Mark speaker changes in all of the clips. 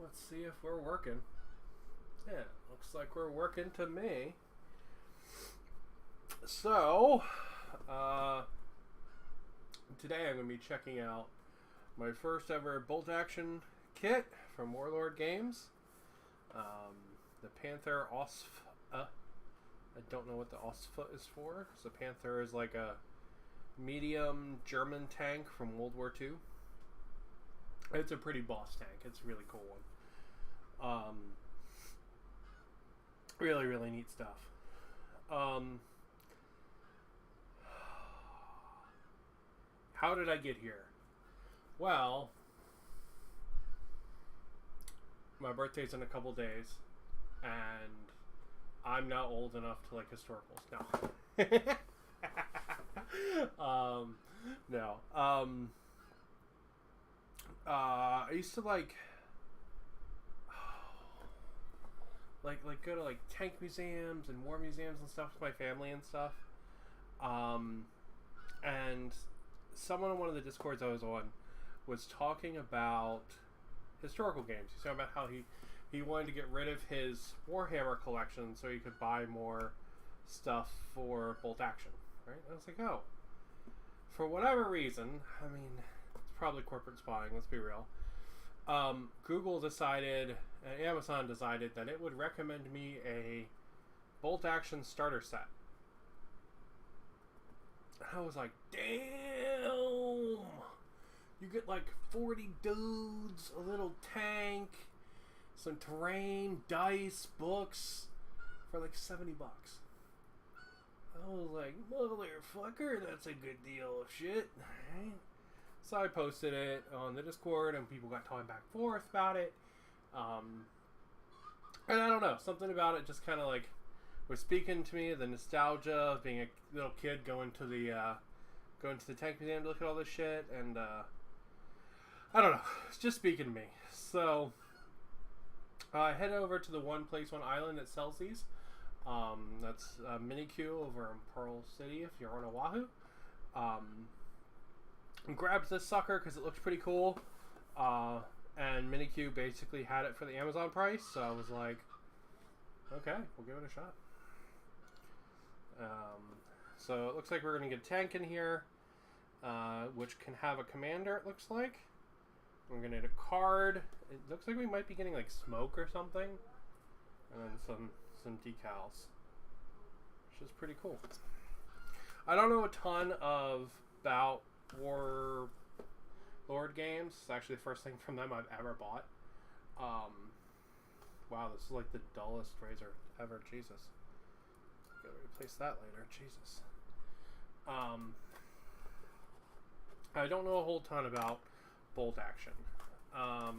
Speaker 1: Let's see if we're working. Yeah, looks like we're working to me. So, today I'm going to be checking out my first ever bolt action kit from Warlord Games. The Panther ausf. I don't know what the ausf is for. So Panther is like a medium German tank from World War II. It's a pretty boss tank. It's a really cool one. Really, really neat stuff. How did I get here? Well, my birthday's in a couple days, and I'm not old enough to like historicals. No. No. I used to like go to like tank museums and war museums and stuff with my family and stuff. And someone on one of the Discords I was on was talking about historical games. He's talking about how he wanted to get rid of his Warhammer collection so he could buy more stuff for bolt action. Right? And I was like, oh. For whatever reason, I mean, it's probably corporate spying, let's be real. Google decided, and Amazon decided that it would recommend me a bolt action starter set. I was like, damn! You get like 40 dudes, a little tank, some terrain, dice, books, for like $70. I was like, motherfucker, that's a good deal of shit. Right? So I posted it on the Discord, and people got talking back and forth about it. And I don't know, something about it just kind of like was speaking to me. The nostalgia of being a little kid going to the tank museum to look at all this shit, and I don't know, it's just speaking to me. So I head over to the one island that sells these. That's Minikyu over in Pearl City if you're on Oahu. Grabbed this sucker because it looked pretty cool, and Minikyu basically had it for the Amazon price, so I was like, okay, we'll give it a shot. So it looks like we're going to get a tank in here, which can have a commander, it looks like. We're going to need a card. It looks like we might be getting like smoke or something, and then some decals, which is pretty cool. I don't know a ton about Warlord Games. It's actually the first thing from them I've ever bought. Wow, this is like the dullest razor ever. Jesus. Gotta replace that later. Jesus. I don't know a whole ton about bolt action. I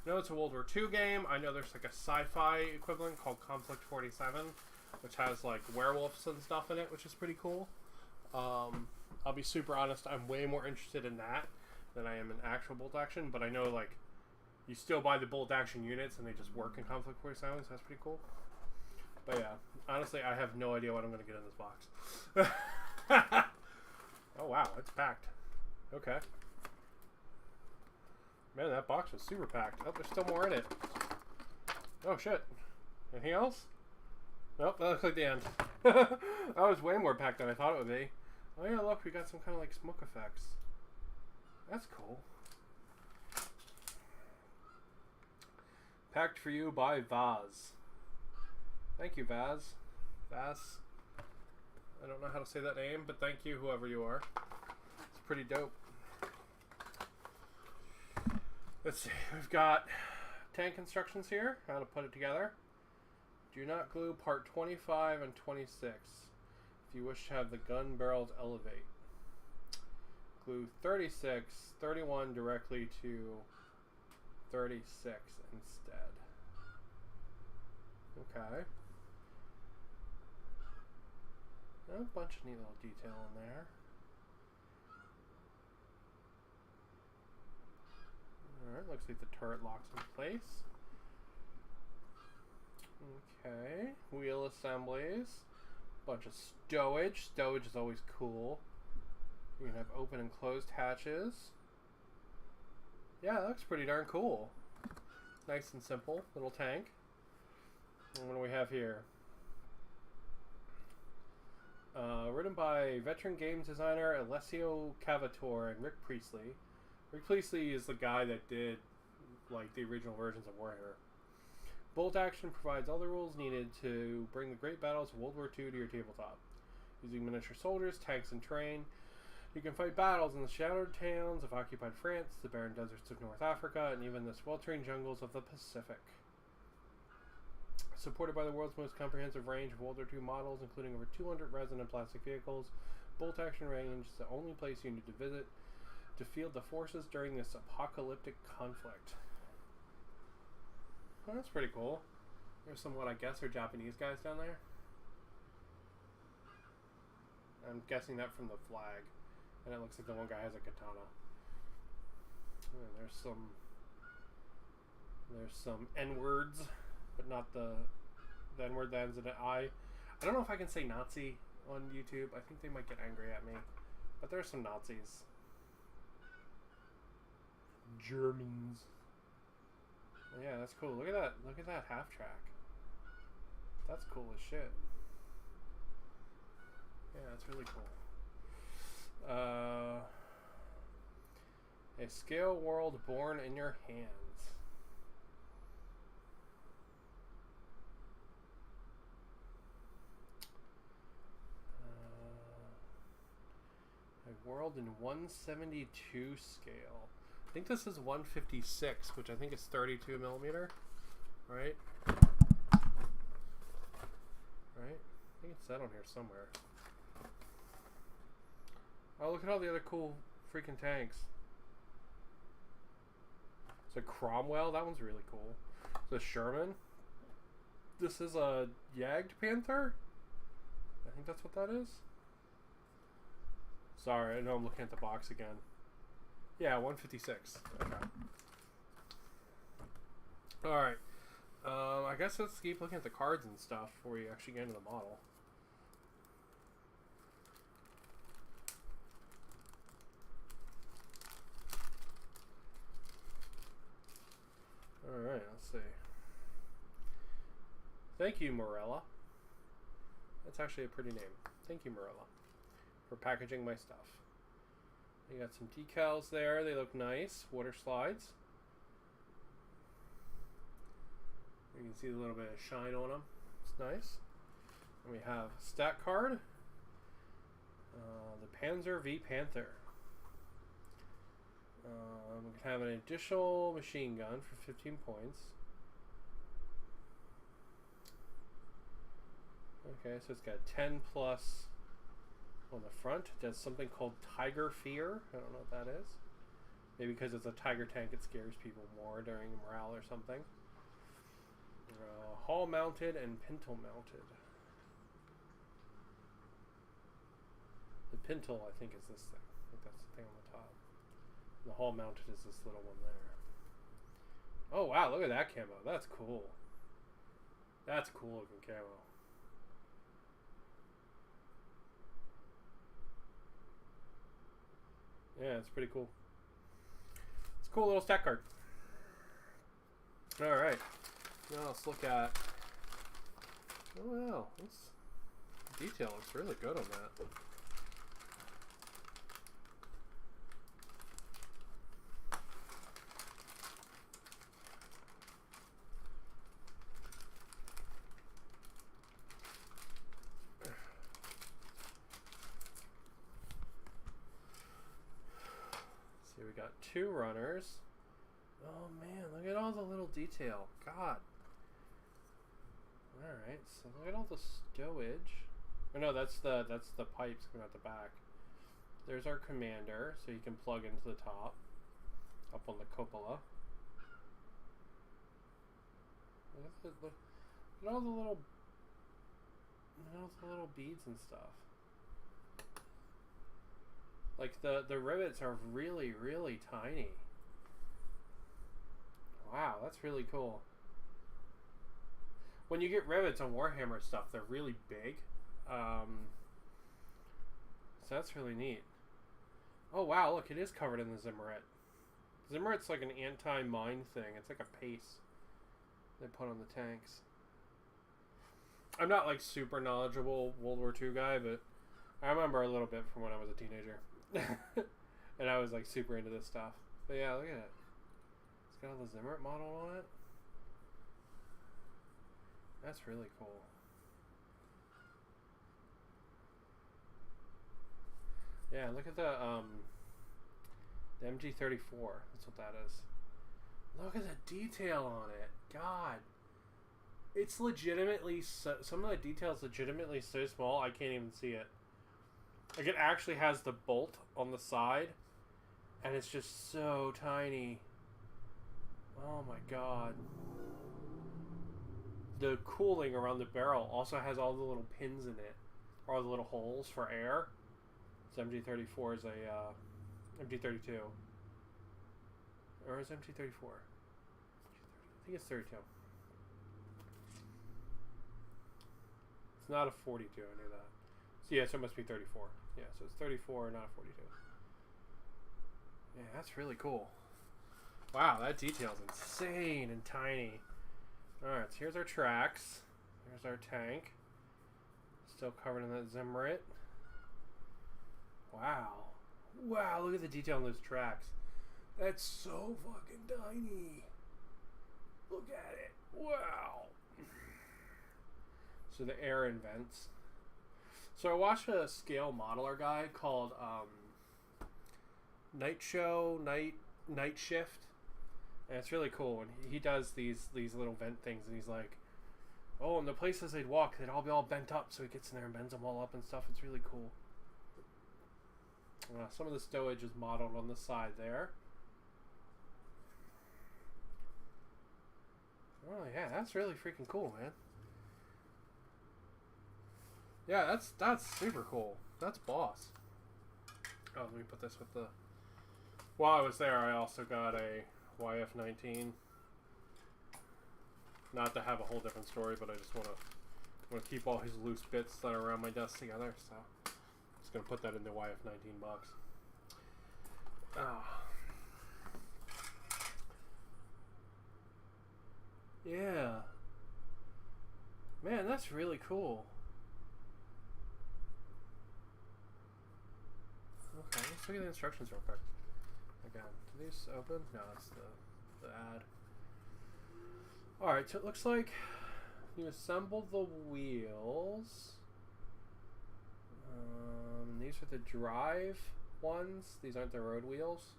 Speaker 1: know it's a World War II game. I know there's like a sci-fi equivalent called Conflict 47, which has like werewolves and stuff in it, which is pretty cool. I'll be super honest, I'm way more interested in that than I am in actual bolt action, but I know like you still buy the bolt action units and they just work in Conflict 47, so that's pretty cool. But yeah, honestly, I have no idea what I'm going to get in this box. Oh wow, it's packed. Okay. Man, that box was super packed. Oh, there's still more in it. Oh shit. Anything else? Nope, that looks like the end. That was way more packed than I thought it would be. Oh yeah, look, we got some kind of like smoke effects. That's cool. Packed for you by Vaz. Thank you, Vaz. Vaz. I don't know how to say that name, but thank you, whoever you are. It's pretty dope. Let's see, we've got tank instructions here, how to put it together. Do not glue part 25 and 26 if you wish to have the gun barrels elevate. Glue 36, 31 directly to 36 instead. Okay. A bunch of neat little detail in there. Alright, looks like the turret locks in place. Okay, wheel assemblies. Bunch of stowage. Stowage is always cool. You can have open and closed hatches. Yeah, that looks pretty darn cool. Nice and simple little tank. And what do we have here? Written by veteran games designer Alessio Cavatore and Rick Priestley. Rick Priestley is the guy that did like the original versions of Warhammer. Bolt Action provides all the rules needed to bring the great battles of World War II to your tabletop. Using miniature soldiers, tanks, and terrain, you can fight battles in the shattered towns of occupied France, the barren deserts of North Africa, and even the sweltering jungles of the Pacific. Supported by the world's most comprehensive range of World War II models, including over 200 resin and plastic vehicles, Bolt Action Range is the only place you need to visit to field the forces during this apocalyptic conflict. Well, that's pretty cool. There's some, what I guess are Japanese guys down there. I'm guessing that from the flag. And it looks like the one guy has a katana. And there's some N-words, but not the N-word that ends in an I. I don't know if I can say Nazi on YouTube. I think they might get angry at me. But there's some Nazis. Germans. Yeah, that's cool. Look at that. Look at that half track. That's cool as shit. Yeah, that's really cool. A scale world born in your hands. A world in 172 scale. I think this is 156, which I think is 32 millimeter, right? Right? I think it's that on here somewhere. Oh, look at all the other cool freaking tanks. It's a Cromwell. That one's really cool. It's a Sherman. This is a Jagd Panther. I think that's what that is. Sorry, I know I'm looking at the box again. Yeah, 156. Okay. Alright. I guess let's keep looking at the cards and stuff before we actually get into the model. Alright, let's see. Thank you, Morella. That's actually a pretty name. Thank you, Morella, for packaging my stuff. You got some decals there. They look nice. Water slides. You can see a little bit of shine on them. It's nice. And we have stat card. The Panzer v Panther. We can have an additional machine gun for 15 points. Okay, so it's got 10 plus on the front. It does something called Tiger Fear. I don't know what that is. Maybe because it's a Tiger tank, it scares people more during morale or something. Hall mounted and pintle mounted. The pintle, I think, is this thing. I think that's the thing on the top. The hall mounted is this little one there. Oh wow, look at that camo. That's cool. That's cool looking camo. Yeah, it's pretty cool. It's a cool little stat card. Alright. Now let's look at... Oh wow, this detail looks really good on that. See, we got 2 runners. Oh man, look at all the little detail. God. Alright, so look at all the stowage. Oh no, that's the pipes coming out the back. There's our commander, so you can plug into the top. Up on the cupola. Look at all the little beads and stuff. Like the rivets are really, really tiny. Wow, that's really cool. When you get rivets on Warhammer stuff, they're really big. So that's really neat. Oh wow, look, it is covered in the Zimmerit. Zimmerit's like an anti-mine thing. It's like a paste. they put on the tanks. I'm not like super knowledgeable World War II guy, but I remember a little bit from when I was a teenager. And I was like super into this stuff. But yeah, look at it. It's got the Zimmerit model on it. That's really cool. Yeah, look at the MG34. That's what that is. Look at the detail on it. God. It's legitimately so, some of the details legitimately so small I can't even see it. Like it actually has the bolt on the side and it's just so tiny. Oh my god. The cooling around the barrel also has all the little pins in it. All the little holes for air. This MG34 is a MG32. Or is MG34? I think it's 32. It's not a 42, I knew that. So yeah, so it must be 34. Yeah, so it's 34, not a 42. Yeah, that's really cool. Wow, that detail's insane and tiny. Alright, so here's our tracks. There's our tank. Still covered in that Zimmerit. Wow. Wow, look at the detail on those tracks. That's so fucking tiny. Look at it. Wow. So the air invents. So I watched a scale modeler guy called Night Shift. And it's really cool. And he does these little vent things. And he's like, oh, and the places they'd walk, they'd all be all bent up. So he gets in there and bends them all up and stuff. It's really cool. Some of the stowage is modeled on the side there. Oh yeah, that's really freaking cool, man. Yeah, that's super cool. That's boss. Oh, let me put this with the... While I was there, I also got a YF-19. Not to have a whole different story, but I just want to keep all his loose bits that are around my desk together, so... Just gonna put that in the YF-19 box. Oh. Yeah. Man, that's really cool. Okay, let's look at the instructions real quick. Again, do these open? No, that's the ad. Alright, so it looks like you assemble the wheels. These are the drive ones. These aren't the road wheels.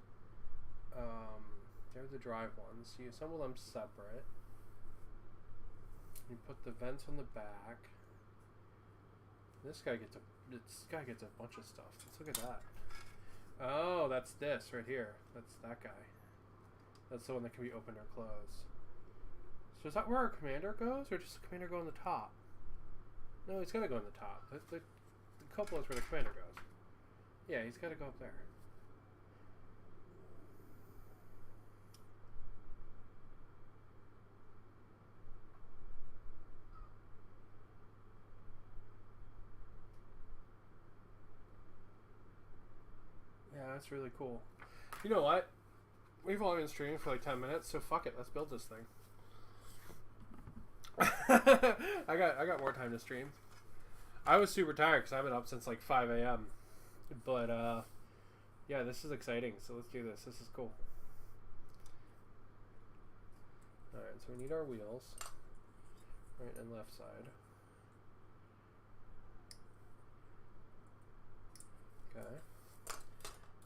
Speaker 1: They're the drive ones. So you assemble them separate. You put the vents on the back. This guy gets a bunch of stuff. Let's look at that. Oh, that's this right here. That's that guy. That's the one that can be opened or closed. So is that where our commander goes, or does the commander go on the top? No, he's got to go on the top. The cupola is where the commander goes. Yeah, he's got to go up there. Yeah, that's really cool. You know what? We've only been streaming for like 10 minutes, so fuck it. Let's build this thing. I got more time to stream. I was super tired because I've been up since like 5 a.m. But yeah, this is exciting. So let's do this. This is cool. All right, so we need our wheels, right and left side. Okay.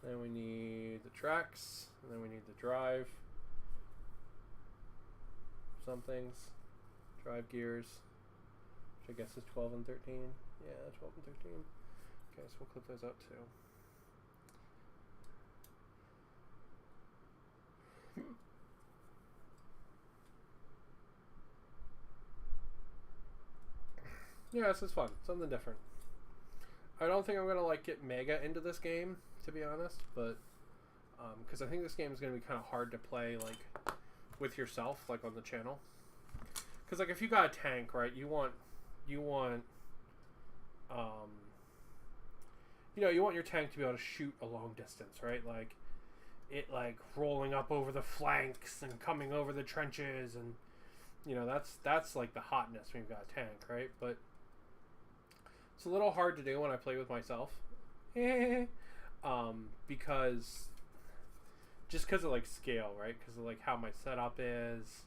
Speaker 1: Then we need the tracks, and then we need the drive. Some things. Drive gears, which I guess is 12 and 13. Yeah, 12 and 13. Okay, so we'll clip those out too. Yeah, this is fun. Something different. I don't think I'm going to like get mega into this game, to be honest, but because I think this game is going to be kind of hard to play like with yourself, like on the channel. Because like if you got a tank, right, you want you want your tank to be able to shoot a long distance, right? Like it like rolling up over the flanks and coming over the trenches and you know, that's like the hotness when you've got a tank, right? But it's a little hard to do when I play with myself. Because just because of like scale, right? Because of like how my setup is,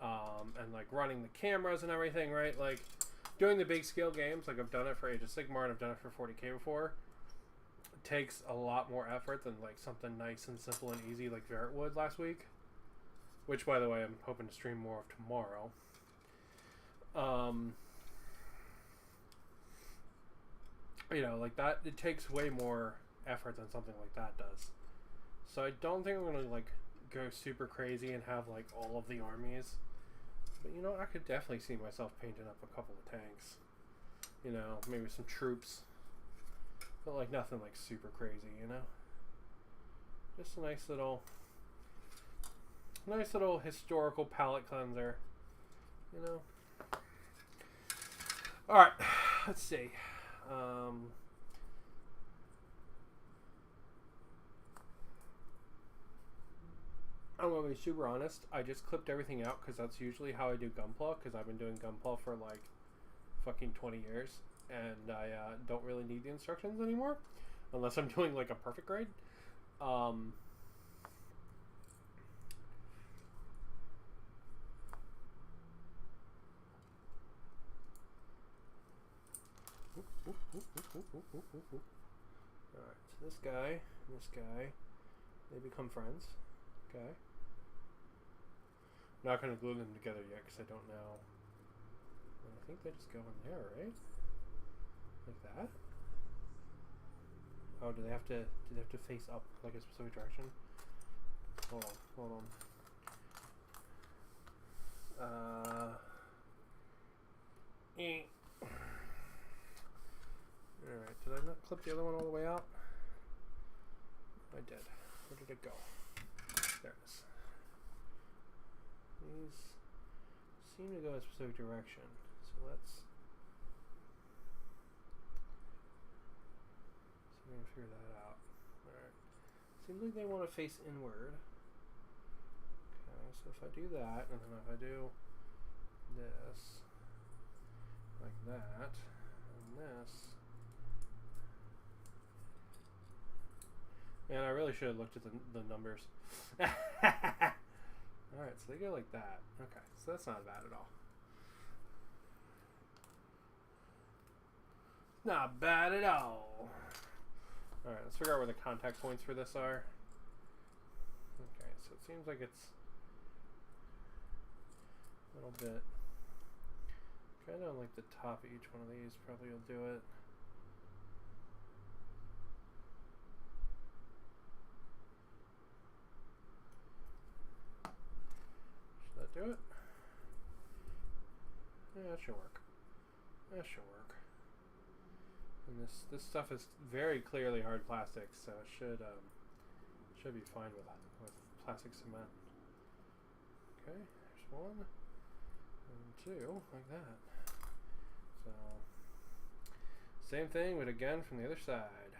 Speaker 1: and like running the cameras and everything, right? Like doing the big scale games, like I've done it for Age of Sigmar and I've done it for 40k before. It takes a lot more effort than like something nice and simple and easy like Verret would last week. Which, by the way, I'm hoping to stream more of tomorrow. You know, like that, it takes way more effort than something like that does. So I don't think I'm gonna like go super crazy and have like all of the armies. But you know, I could definitely see myself painting up a couple of tanks. You know, maybe some troops. But like nothing like super crazy, you know? Just a nice little historical palette cleanser. You know? Alright, let's see. I'm gonna be super honest. I just clipped everything out because that's usually how I do Gunpla, because I've been doing Gunpla for like fucking 20 years, and I don't really need the instructions anymore unless I'm doing like a perfect grade. Alright, so this guy and this guy, they become friends. Okay. I'm not going to glue them together yet because I don't know. I think they just go in there, right? Like that? Oh, do they have to face up like a specific direction? Hold on. Alright, did I not clip the other one all the way out? I did. Where did it go? There it is. These seem to go a specific direction, so let's see if we can figure that out. Alright. Seems like they want to face inward. Okay, so if I do that, and then if I do this, like that, and this. Man, I really should have looked at the numbers. Alright, so they go like that. Okay, so that's not bad at all. Not bad at all. Alright, let's figure out where the contact points for this are. Okay, so it seems like it's a little bit kind of on like the top of each one of these. Probably will do it. Do it? Yeah, that should work. That should work. And this stuff is very clearly hard plastic, so it should be fine with plastic cement. Okay, there's one, and two, like that. So same thing, but again from the other side.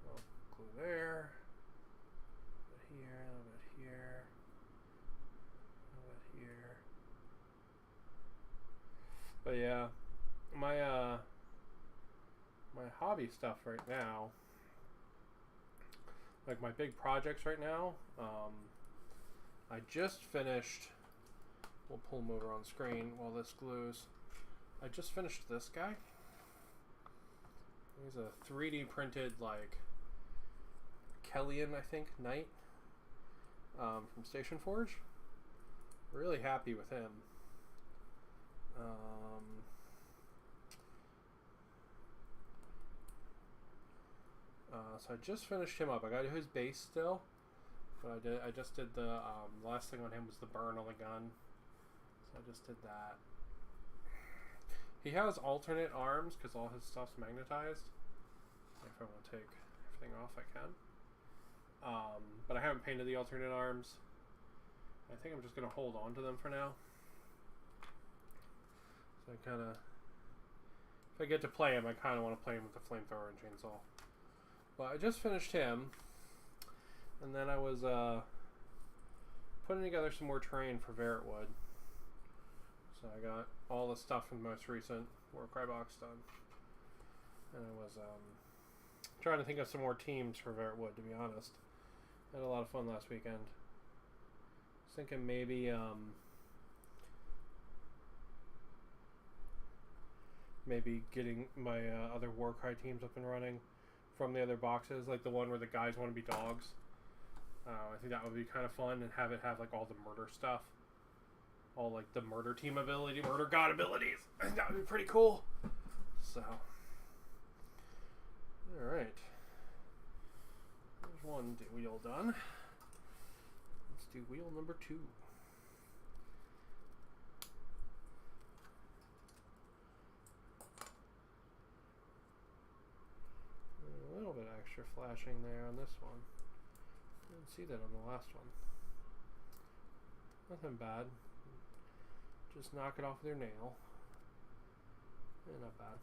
Speaker 1: I'll glue there. A bit here, a little bit here. Here. But yeah, my hobby stuff right now, like my big projects right now, I just finished, we'll pull them over on screen while this glues. I just finished this guy. He's a 3D printed like Kellyan, I think, knight from Station Forge. Really happy with him. So I just finished him up. I got to do his base still, but I just did the last thing on him was the burn on the gun. So I just did that. He has alternate arms because all his stuff's magnetized. If I want to take everything off, I can. But I haven't painted the alternate arms. I think I'm just going to hold on to them for now. So I kind of, if I get to play him, I kind of want to play him with the flamethrower and chainsaw. But I just finished him, and then I was putting together some more terrain for Veritwood. So I got all the stuff from the most recent Warcry box done. And I was trying to think of some more teams for Veritwood, to be honest. I had a lot of fun last weekend. I was thinking maybe maybe getting my other Warcry teams up and running from the other boxes, like the one where the guys want to be dogs. I think that would be kind of fun, and have it have like all the murder stuff, all like the murder team ability, murder god abilities. I think that would be pretty cool. So, all right, there's one wheel done. Let's do wheel number 2. A little bit extra flashing there on this one. Didn't see that on the last one. Nothing bad. Just knock it off with your nail. Yeah, not bad.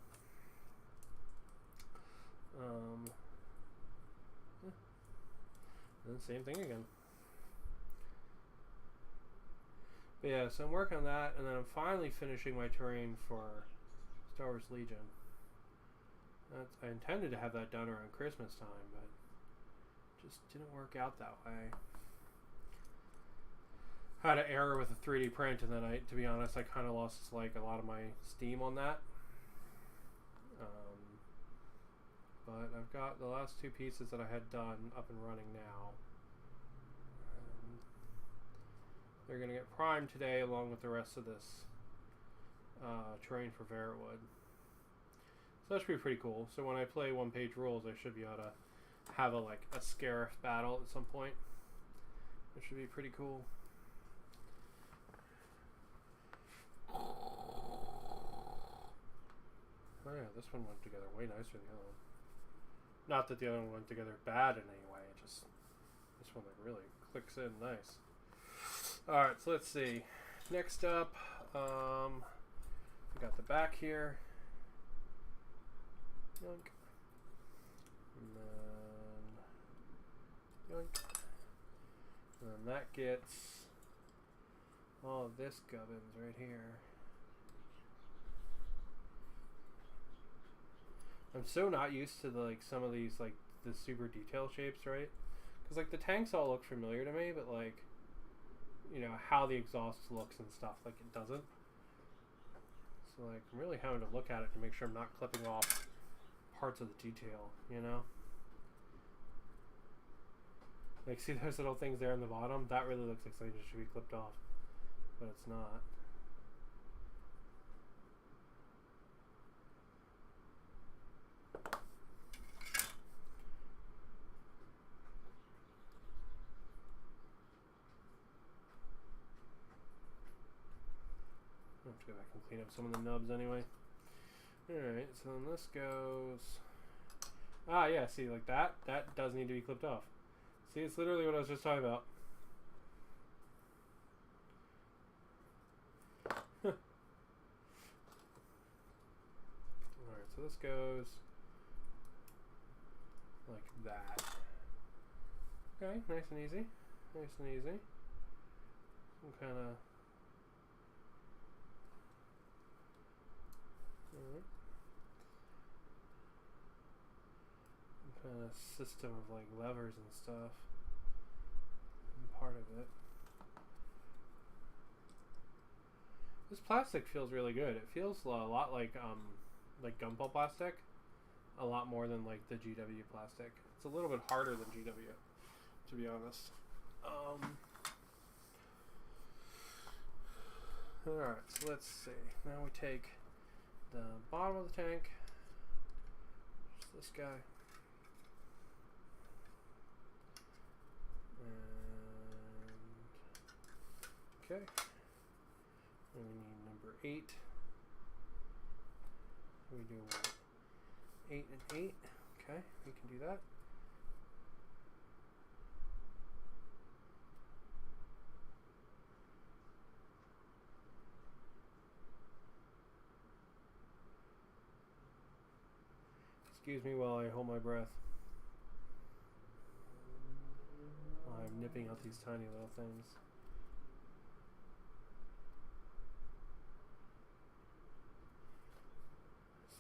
Speaker 1: And same thing again. But yeah, so I'm working on that, and then I'm finally finishing my terrain for Star Wars Legion. I intended to have that done around Christmas time, but just didn't work out that way. Had an error with a 3D print, and then to be honest, I kind of lost like a lot of my steam on that. But I've got the last 2 pieces that I had done up and running now. They're going to get primed today along with the rest of this terrain for Veritwood. So that should be pretty cool. So when I play one-page rules, I should be able to have a Scarif battle at some point. It should be pretty cool. Oh yeah, this one went together way nicer than the other one. Not that the other one went together bad in any way, just this one really clicks in nice. Alright, so let's see. Next up, we got the back here. Yoink. And then yoink. And then that gets all of this gubbins right here. I'm so not used to some of these the super detailed shapes, right? Because the tanks all look familiar to me, but you know how the exhaust looks and stuff, it doesn't. So I'm really having to look at it to make sure I'm not clipping off parts of the detail, you know? See those little things there in the bottom? That really looks like something that should be clipped off, but it's not. I have to go back and clean up some of the nubs anyway. Alright, so then this goes... Ah, yeah, see, that does need to be clipped off. See, it's literally what I was just talking about. Alright, so this goes like that. Okay, nice and easy. Nice and easy. Some kind of... Some kind of system of levers and stuff. And part of it. This plastic feels really good. It feels a lot like gumball plastic. A lot more than the GW plastic. It's a little bit harder than GW, to be honest. Alright, so let's see. Now we take the bottom of the tank, just this guy, and okay, and we need number 8. We do 8 and 8. Okay, we can do that. Excuse me while I hold my breath. I'm nipping out these tiny little things.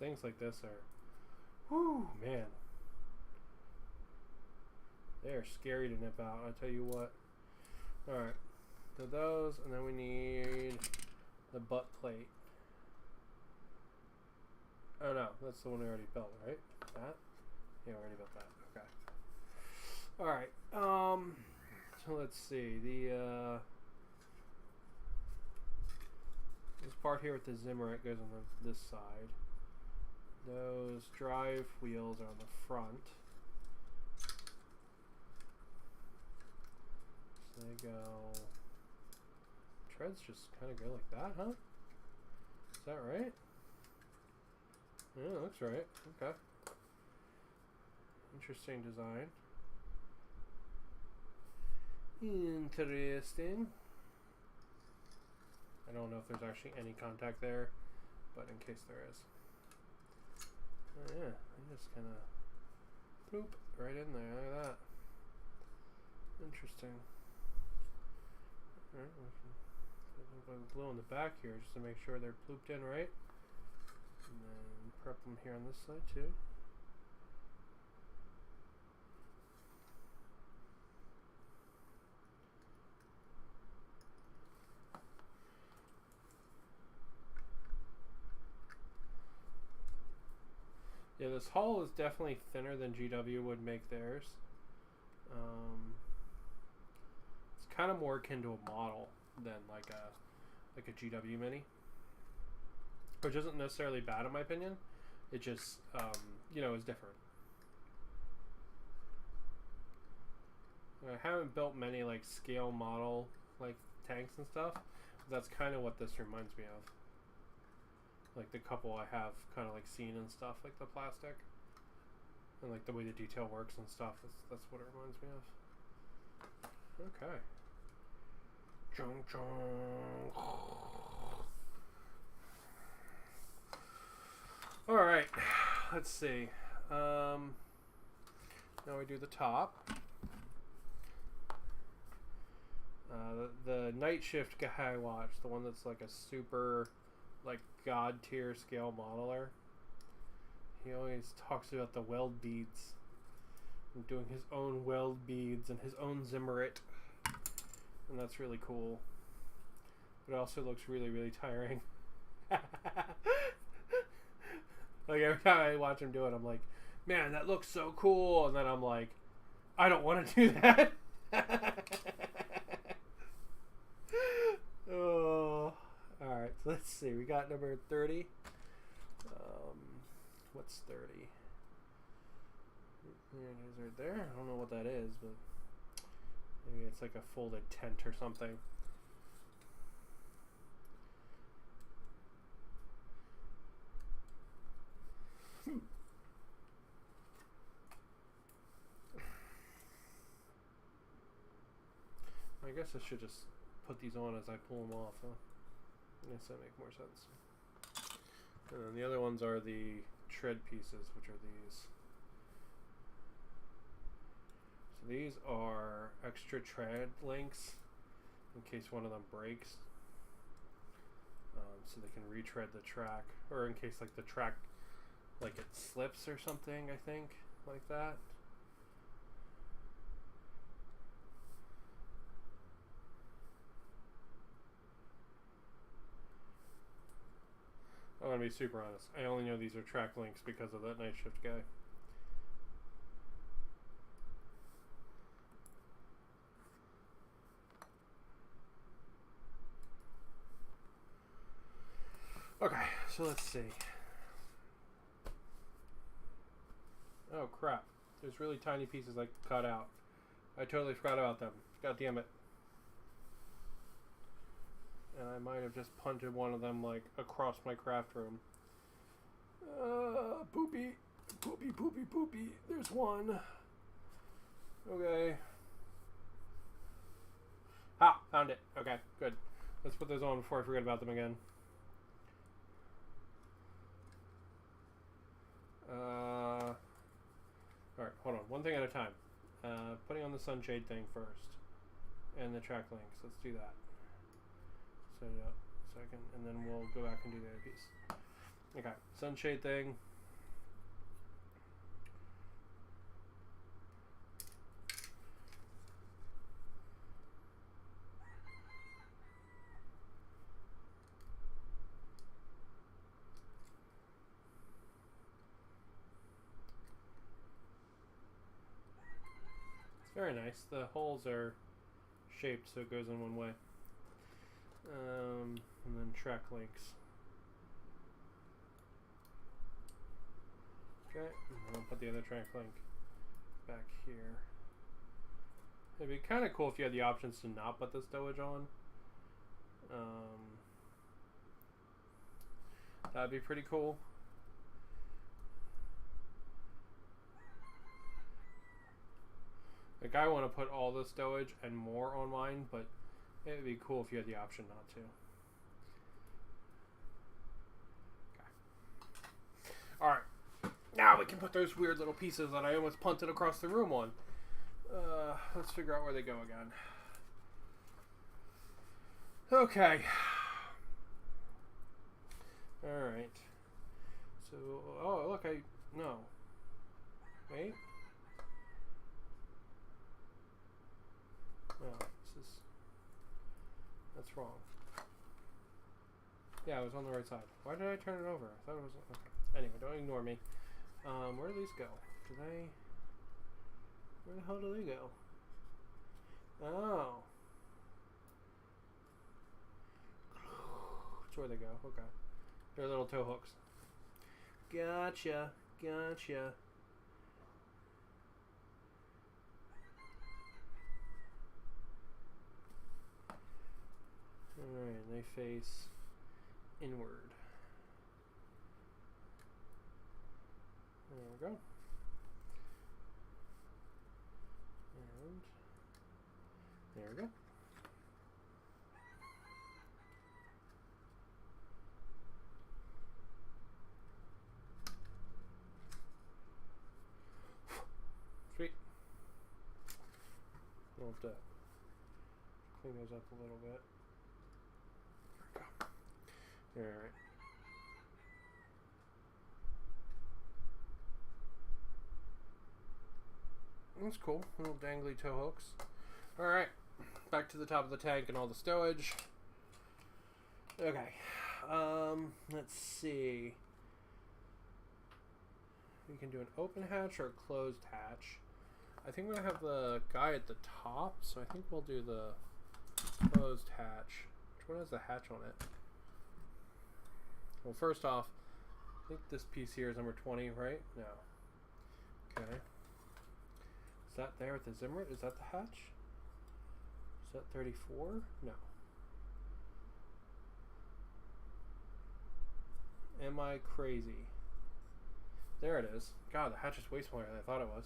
Speaker 1: things like this are, whoo, man. They're scary to nip out, I tell you what. Alright, so those, and then we need the butt plate. Oh no, that's the one we already built, right? That? Yeah, we already built that. Okay. Alright, so let's see. This part here with the Zimmerit goes on this side. Those drive wheels are on the front. So they go. Treads just kind of go like that, huh? Is that right? Yeah, looks right. Okay. Interesting design. Interesting. I don't know if there's actually any contact there, but in case there is. Oh yeah, I just kind of bloop right in there. Look at that. Interesting. Alright, we can put a little bit of glue on the back here just to make sure they're blooped in right. And then prep them here on this side too. Yeah, this hull is definitely thinner than GW would make theirs. It's kind of more akin to a model than like a GW Mini, which isn't necessarily bad in my opinion. It just you know, is different. I haven't built many like scale model like tanks and stuff. But that's kind of what this reminds me of. Like the couple I have kind of like seen and stuff, like the plastic and like the way the detail works and stuff. That's what it reminds me of. Okay. Chung chung. All right. Let's see. Now we do the top. The night shift guy I watched, the one that's like a super like god tier scale modeler. He always talks about the weld beads and doing his own weld beads and his own Zimmerit, and that's really cool. But it also looks really, really tiring. Like every time I watch him do it, I'm like, man, that looks so cool, and then I'm like, I don't want to do that. Oh. Alright, so let's see. We got number 30. What's 30? There it is right there. I don't know what that is, but maybe it's like a folded tent or something. I guess I should just put these on as I pull them off, huh? I guess that make more sense. And then the other ones are the tread pieces, which are these. So these are extra tread links in case one of them breaks. So they can retread the track, or in case like the track, like it slips or something, I think, like that. I'm gonna be super honest. I only know these are track links because of that night shift guy. Okay, so let's see. Oh crap. There's really tiny pieces I cut out. I totally forgot about them. God damn it. And I might have just punted one of them like across my craft room. Poopy. Poopy, poopy, poopy. There's one. Okay. Ah, found it. Okay, good. Let's put those on before I forget about them again. Alright, hold on. One thing at a time. Putting on the sunshade thing first. And the track links. Let's do that. So I can, and then we'll go back and do the other piece. Okay, sunshade thing. It's very nice. The holes are shaped so it goes in one way. And then track links. Okay, and then I'll put the other track link back here. It'd be kind of cool if you had the options to not put the stowage on. That'd be pretty cool. Like, I want to put all the stowage and more on mine, but it would be cool if you had the option not to. Okay. Alright. Now we can put those weird little pieces that I almost punted across the room on. Let's figure out where they go again. Okay. Alright. So, oh, look, no. Wait. No, that's wrong. Yeah, I was on the right side. Why did I turn it over? I thought it was, okay. Anyway, don't ignore me. Where do these go? Where the hell do they go? Oh. That's where they go, okay. They're little tow hooks. Gotcha. Alright, they face inward. There we go. And there we go. Sweet. I'll have to clean those up a little bit. There we go. Alright. That's cool. Little dangly tow hooks. Alright. Back to the top of the tank and all the stowage. Okay. Let's see. We can do an open hatch or a closed hatch. I think we're going to have the guy at the top, so I think we'll do the closed hatch. Which one has the hatch on it? Well, first off, I think this piece here is number 20, right? No. Okay. Is that there with the Zimmer? Is that the hatch? Is that 34? No. Am I crazy? There it is. God, the hatch is way smaller than I thought it was.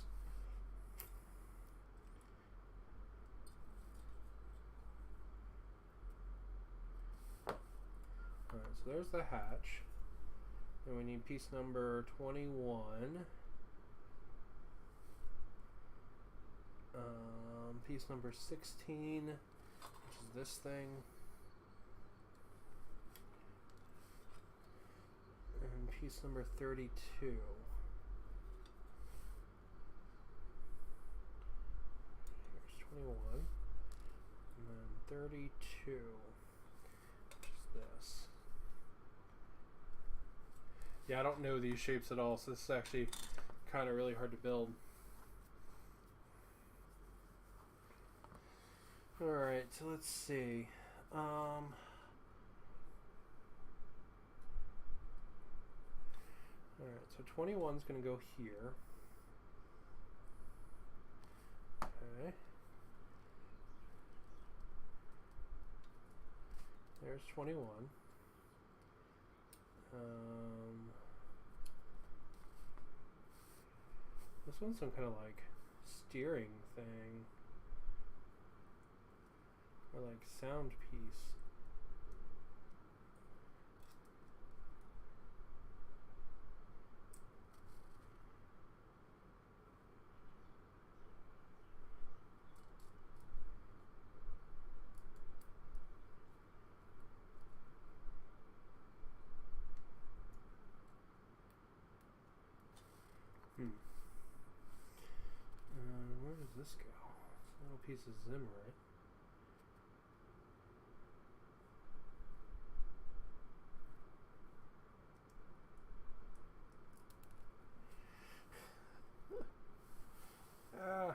Speaker 1: Alright, so there's the hatch. And we need piece number 21. Piece number 16, which is this thing. And piece number 32. Here's 21. And then 32, which is this. Yeah, I don't know these shapes at all, so this is actually kind of really hard to build. Alright, so let's see. Alright, so 21's going to go here. Okay. There's 21. This one's some kind of like steering thing. Or like sound piece. piece of Zimmerit. No.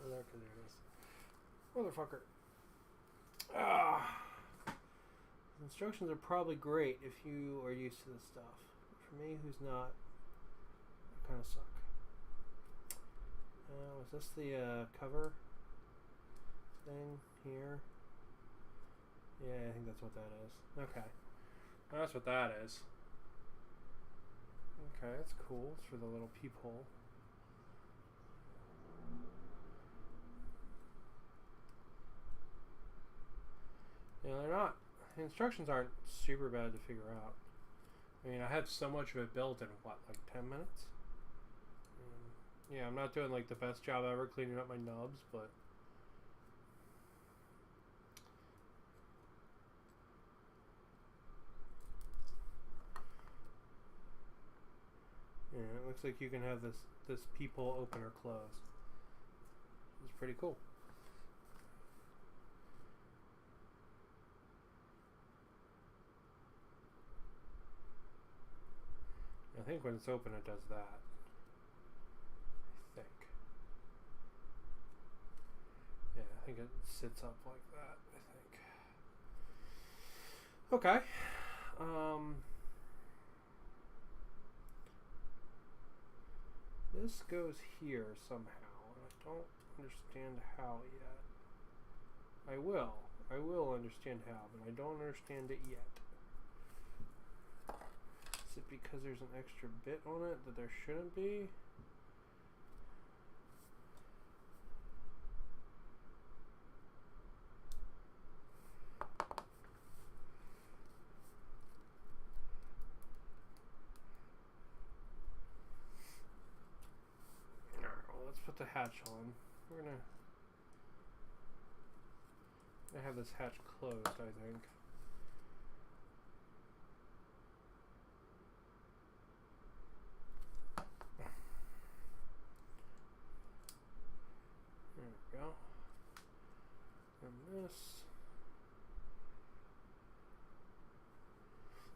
Speaker 1: There it is. Motherfucker. The instructions are probably great if you are used to this stuff. For me, who's not, I kind of suck. Is this the cover thing here? Yeah, I think that's what that is. Okay. That's what that is. Okay, that's cool. It's for the little peephole. Yeah, they're not. The instructions aren't super bad to figure out. I mean, I had so much of it built in, what, like 10 minutes? Yeah, I'm not doing like the best job ever cleaning up my nubs, but yeah, it looks like you can have this peephole open or close. It's pretty cool. I think when it's open, it does that. I think. Yeah, I think it sits up like that, I think. Okay. This goes here somehow, and I don't understand how yet. I will understand how, but I don't understand it yet. Is it because there's an extra bit on it that there shouldn't be? Put the hatch on. We're gonna have this hatch closed, I think. There we go. And this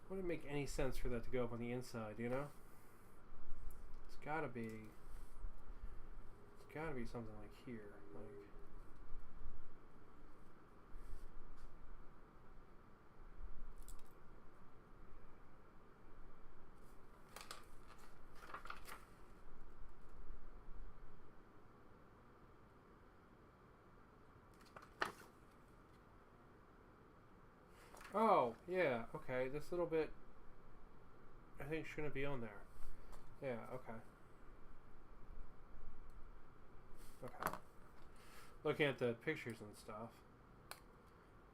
Speaker 1: wouldn't make any sense for that to go up on the inside, you know? It's gotta be something like here, like oh, yeah, okay, this little bit I think shouldn't be on there. Yeah, okay. Okay. Looking at the pictures and stuff.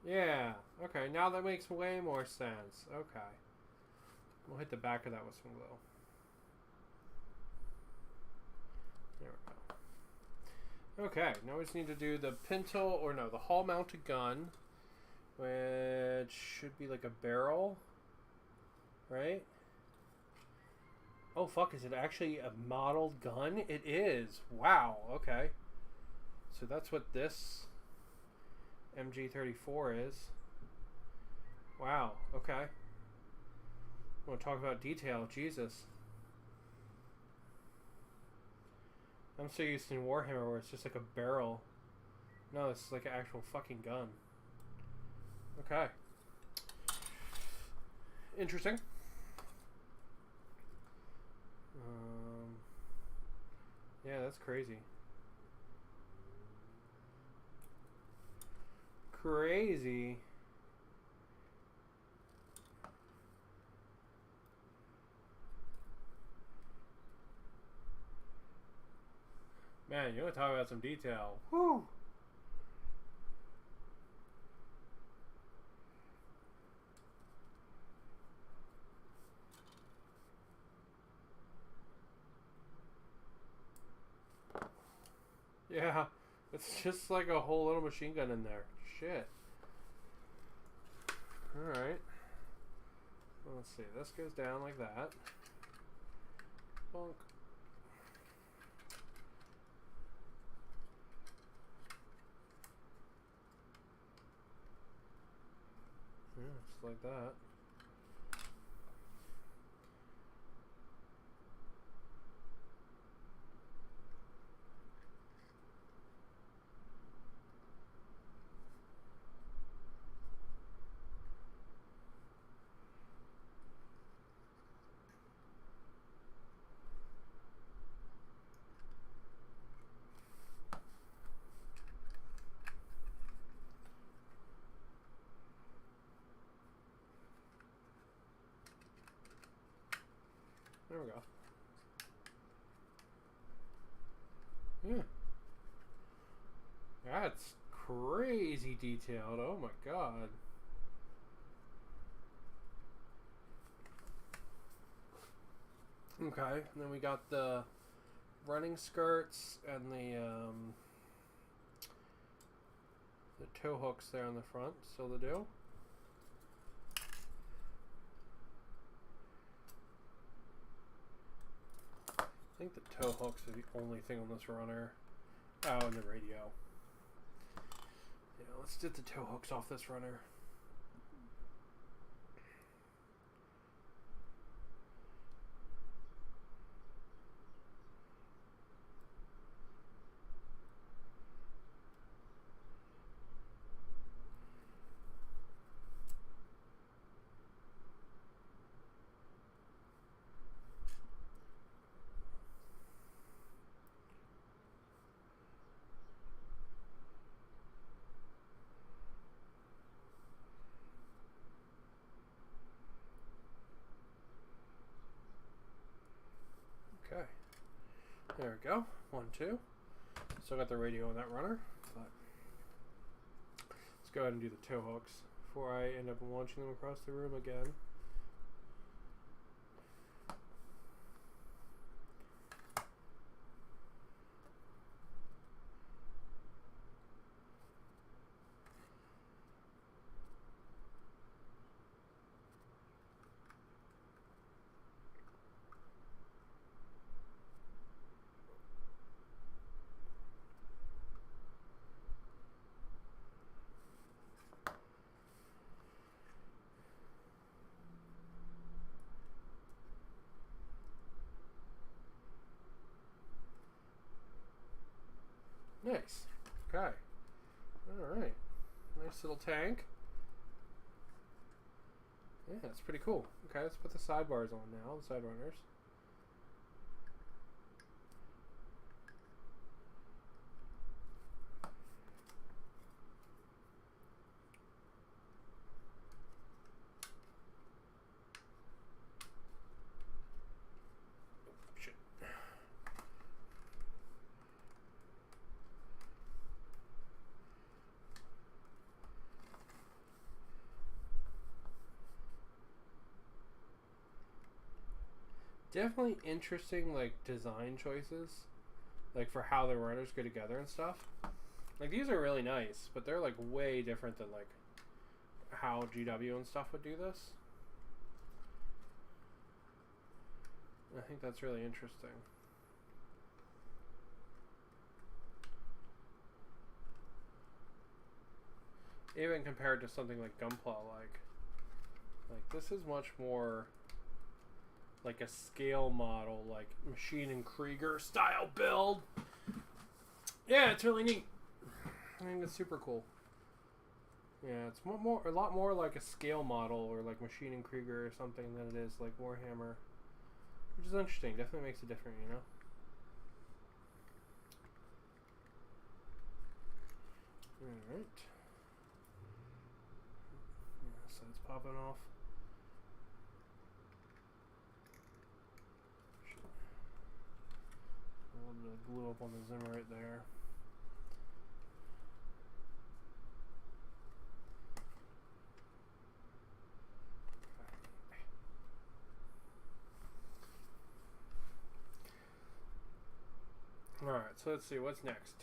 Speaker 1: Yeah. Okay. Now that makes way more sense. Okay. We'll hit the back of that with some glue. There we go. Okay. Now we just need to do the pintle, or no, the hall-mounted gun, which should be like a barrel, right? Oh, fuck, is it actually a modeled gun? It is. Wow, okay. So that's what this MG34 is. Wow, okay. I want to talk about detail. Jesus. I'm so used to Warhammer where it's just like a barrel. No, this is like an actual fucking gun. Okay. Interesting. Yeah, that's crazy. Crazy. Man, you want to talk about some detail. Whew. Yeah, it's just like a whole little machine gun in there. Shit. Alright. Let's see, this goes down like that. Bonk. just like that. There we go. Yeah. That's crazy detailed. Oh my god. Okay, and then we got the running skirts and the toe hooks there on the front, so they do. I think the toe hooks are the only thing on this runner. Oh, and the radio. Yeah, let's get the toe hooks off this runner. Okay, there we go. 1, 2. Still got the radio on that runner, but let's go ahead and do the toe hooks before I end up launching them across the room again. Nice. Okay. Alright. Nice little tank. Yeah, that's pretty cool. Okay, let's put the sidebars on now, the side runners. Definitely interesting, like, design choices, like, for how the runners go together and stuff. Like, these are really nice, but they're, like, way different than, like, how GW and stuff would do this. I think that's really interesting. Even compared to something like Gunpla, like this is much more like a scale model, like Machine and Krieger style build. Yeah, it's really neat. I think it's super cool. Yeah, it's a lot more like a scale model or like Machine and Krieger or something than it is like Warhammer, which is interesting. Definitely makes it different, you know. All right. Yeah, so it's popping off. A little bit of glue up on the Zim right there. Alright, so let's see, what's next?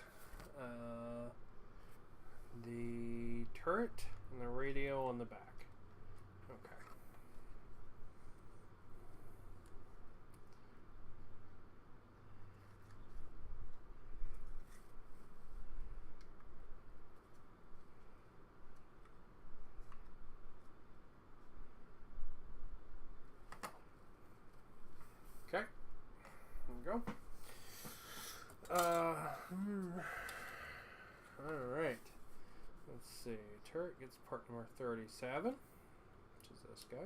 Speaker 1: The turret and the radio on the back. Okay. part number 37, which is this guy.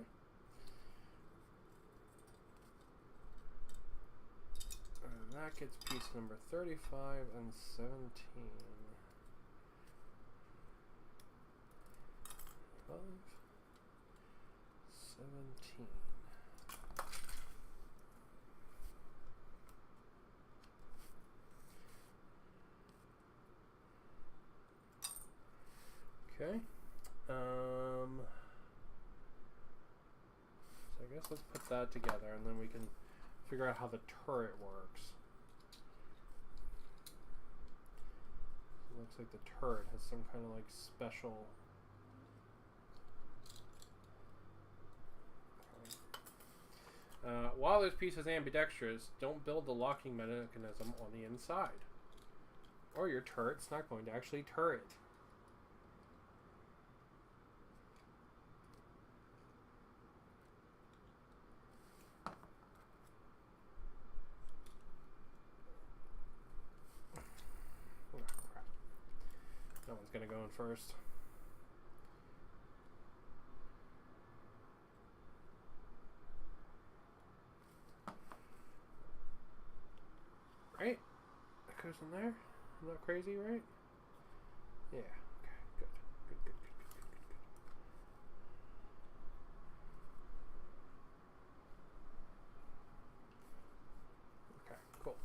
Speaker 1: And that gets piece number 35 and 17. 5, 17. Okay. So I guess let's put that together and then we can figure out how the turret works. It looks like the turret has some kind of like special. While this piece is ambidextrous, don't build the locking mechanism on the inside, or your turret's not going to actually turret. Oh, crap. That one's going to go in first. Right? That goes in there. I'm not crazy, right? Yeah. Okay. Good. Good. Good. Good. Good. Good. Good. Okay. Cool.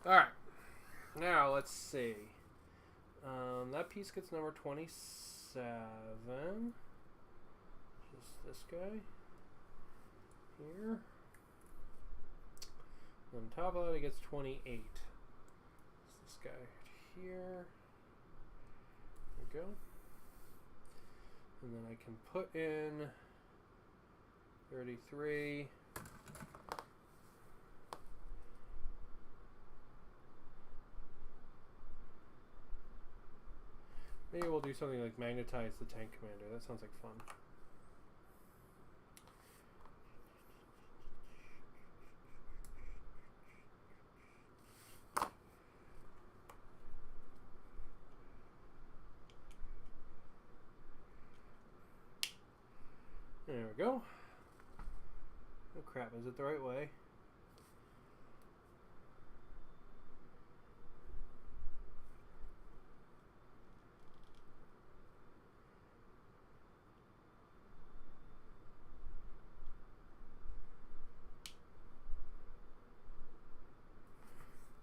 Speaker 1: All right. Now let's see. That piece gets number 27. Just this guy here. On top of that, it gets 28. It's this guy right here. There we go. And then I can put in 33. Maybe we'll do something like magnetize the tank commander. That sounds like fun. There we go. Oh crap, is it the right way?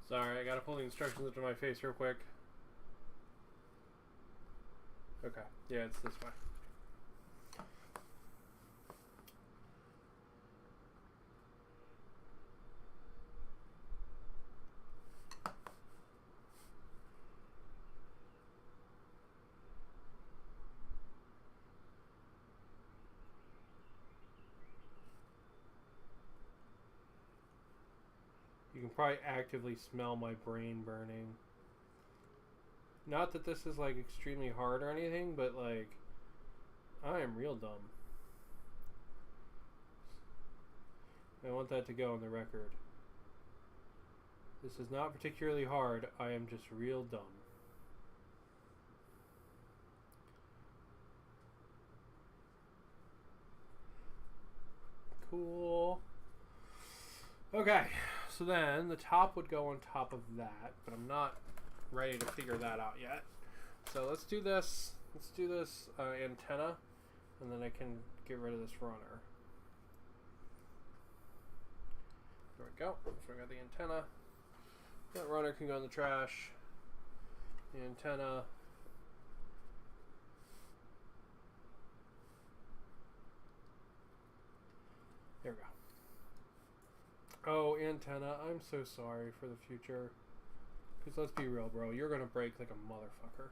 Speaker 1: Sorry, I gotta pull the instructions into my face real quick. Okay, yeah, it's this way. You can probably actively smell my brain burning. Not that this is like extremely hard or anything, but like, I am real dumb. I want that to go on the record. This is not particularly hard, I am just real dumb. Cool. Okay. So then the top would go on top of that, but I'm not ready to figure that out yet. So let's do this. Let's do this antenna, and then I can get rid of this runner. There we go. So we got the antenna. That runner can go in the trash. The antenna. There we go. Oh, antenna, I'm so sorry for the future. Because let's be real, bro. You're going to break like a motherfucker.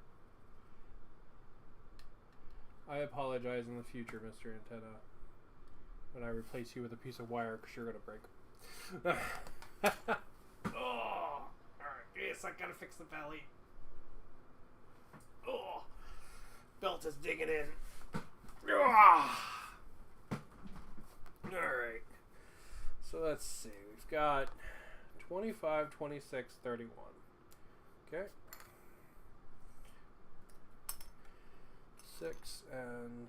Speaker 1: I apologize in the future, Mr. Antenna. When I replace you with a piece of wire because you're going to break. Oh! Alright, yes, I gotta fix the belly. Oh! Belt is digging in. Oh! Alright. So let's see. We've got 25, 26, 31. Okay. 6 and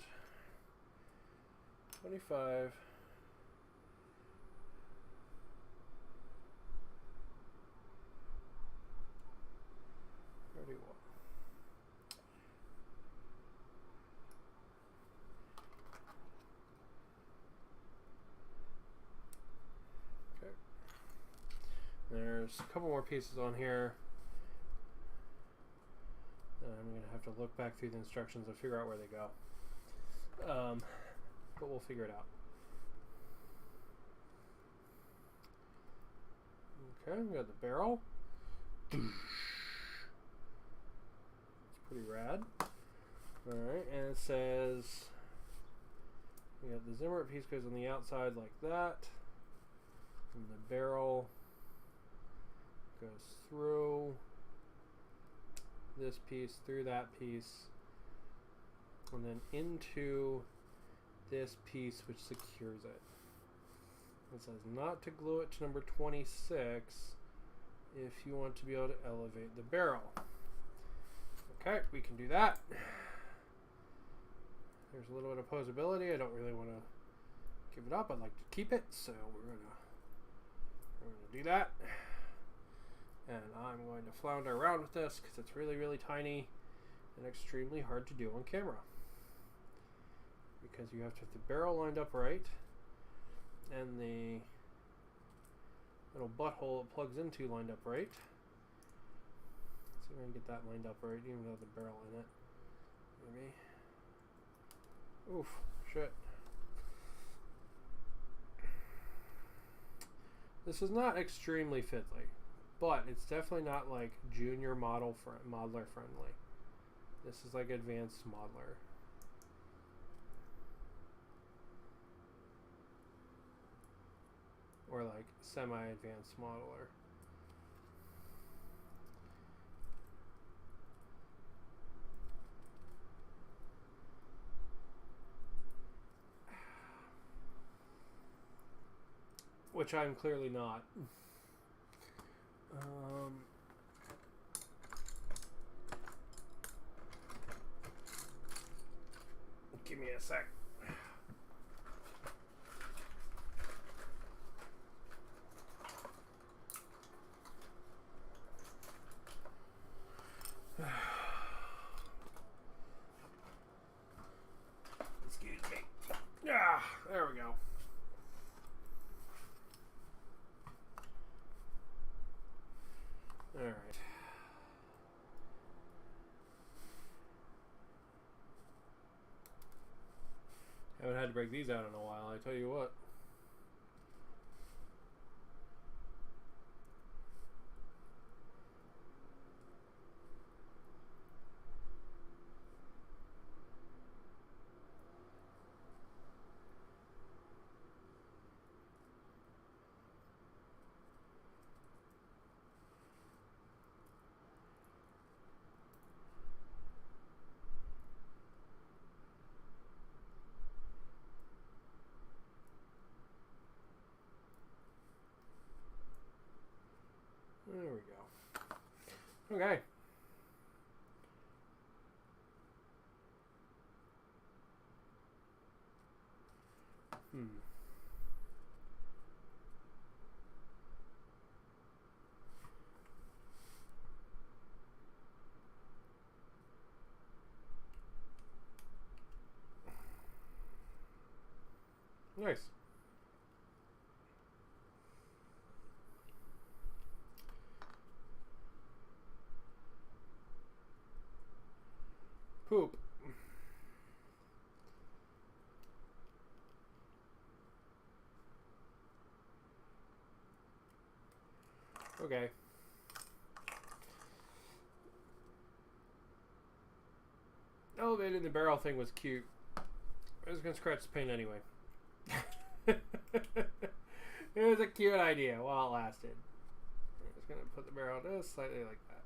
Speaker 1: 25. 31. Okay. There's a couple more pieces on here. I'm going to have to look back through the instructions and figure out where they go. But we'll figure it out. Okay, we got the barrel. It's pretty rad. Alright, and it says we got the Zimmer piece goes on the outside like that. And the barrel goes through this piece, through that piece, and then into this piece which secures it. It says not to glue it to number 26 if you want to be able to elevate the barrel. Okay, we can do that. There's a little bit of posability. I don't really want to give it up. I'd like to keep it, so we're gonna do that. And I'm going to flounder around with this because it's really, really tiny and extremely hard to do on camera. Because you have to have the barrel lined up right and the little butthole it plugs into lined up right. So we're going to get that lined up right, even though the barrel in it. Maybe. Oof, shit. This is not extremely fiddly, but it's definitely not like junior modeler friendly. This is like advanced modeler. Or like semi-advanced modeler. Which I'm clearly not. Give me a sec. Excuse me. Ah, there we go. All right. Haven't had to break these out in a while, I tell you what. There we go. Okay. Nice. Poop. Okay. Elevating the barrel thing was cute. I was gonna scratch the paint anyway. It was a cute idea while it lasted. I was gonna put the barrel just slightly like that.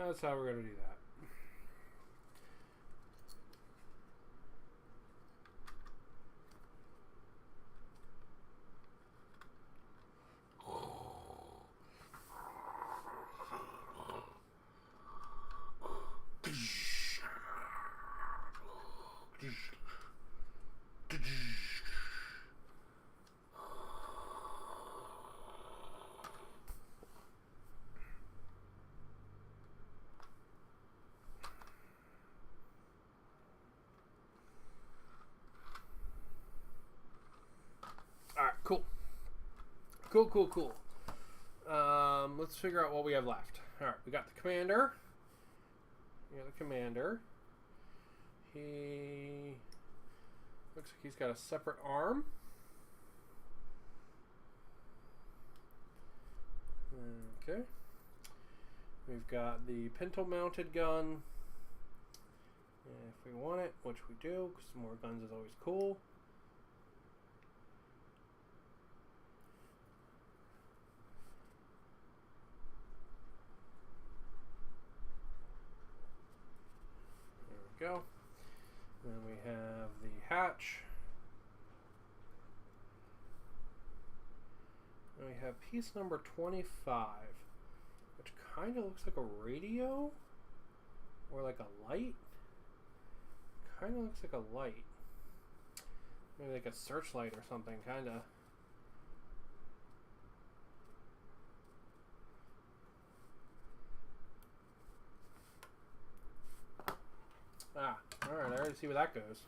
Speaker 1: That's how we're going to do that. Alright, cool. Cool. Let's figure out what we have left. Alright, we got the commander. He looks like he's got a separate arm. Okay. We've got the pintle-mounted gun. If we want it, which we do, because more guns is always cool. There we go. Then we have the hatch. And we have piece number 25, which kind of looks like a radio or like a light. Kind of looks like a light. Maybe like a searchlight or something, kind of. Alright, I already see where that goes.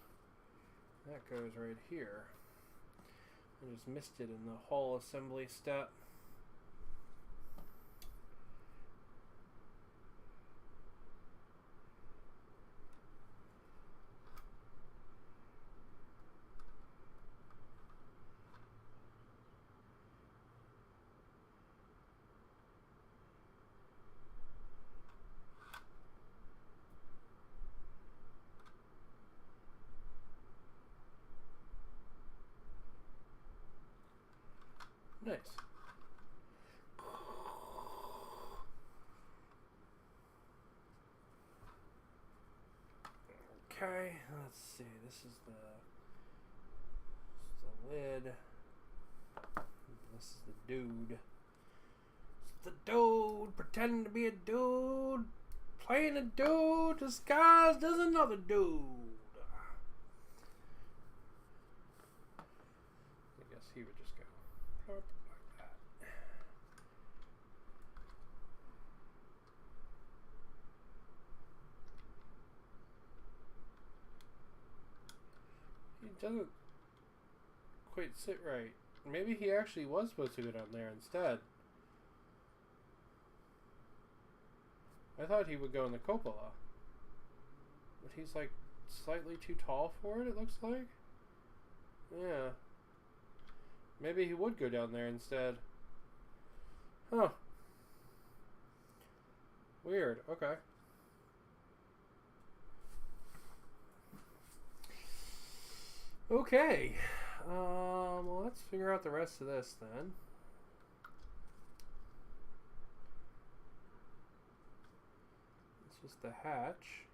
Speaker 1: That goes right here. I just missed it in the hull assembly step. Nice. Okay, let's see. This is the lid. This is the dude. It's the dude pretending to be a dude, playing a dude disguised as another dude. I guess he would just go like that. He doesn't quite sit right. Maybe he actually was supposed to go down there instead. I thought he would go in the cupola. But he's like slightly too tall for it, it looks like. Yeah. Maybe he would go down there instead. Huh. Weird. Okay. Okay. Well, let's figure out the rest of this then. It's just the hatch.